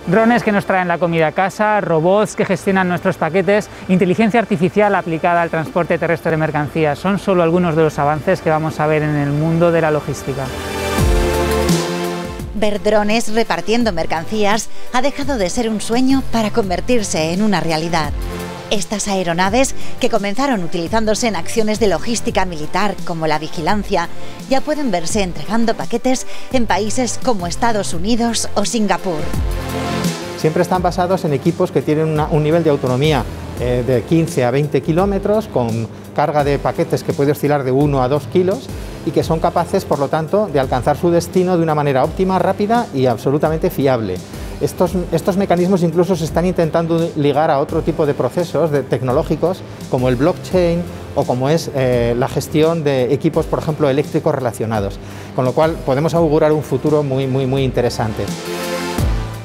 Drones que nos traen la comida a casa, robots que gestionan nuestros paquetes, inteligencia artificial aplicada al transporte terrestre de mercancías. Son solo algunos de los avances que vamos a ver en el mundo de la logística. Ver drones repartiendo mercancías ha dejado de ser un sueño para convertirse en una realidad. Estas aeronaves, que comenzaron utilizándose en acciones de logística militar como la vigilancia, ya pueden verse entregando paquetes en países como Estados Unidos o Singapur. Siempre están basados en equipos que tienen un nivel de autonomía de 15 a 20 kilómetros, con carga de paquetes que puede oscilar de 1 a 2 kilos y que son capaces, por lo tanto, de alcanzar su destino de una manera óptima, rápida y absolutamente fiable. Estos mecanismos incluso se están intentando ligar a otro tipo de procesos tecnológicos, como el blockchain o como es la gestión de equipos, por ejemplo, eléctricos relacionados, con lo cual podemos augurar un futuro muy interesante.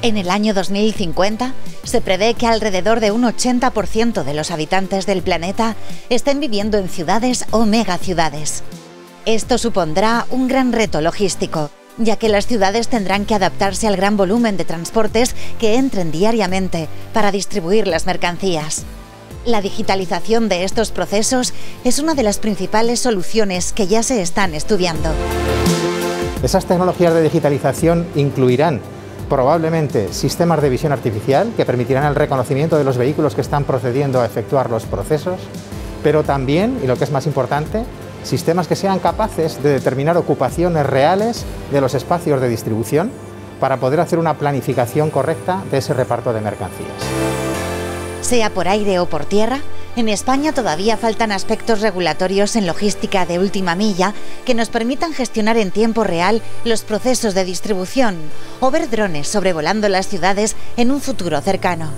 En el año 2050 se prevé que alrededor de un 80% de los habitantes del planeta estén viviendo en ciudades o megaciudades. Esto supondrá un gran reto logístico, ya que las ciudades tendrán que adaptarse al gran volumen de transportes que entren diariamente para distribuir las mercancías. La digitalización de estos procesos es una de las principales soluciones que ya se están estudiando. Esas tecnologías de digitalización incluirán probablemente sistemas de visión artificial que permitirán el reconocimiento de los vehículos que están procediendo a efectuar los procesos, pero también, y lo que es más importante, sistemas que sean capaces de determinar ocupaciones reales de los espacios de distribución para poder hacer una planificación correcta de ese reparto de mercancías. Sea por aire o por tierra, en España todavía faltan aspectos regulatorios en logística de última milla que nos permitan gestionar en tiempo real los procesos de distribución o ver drones sobrevolando las ciudades en un futuro cercano.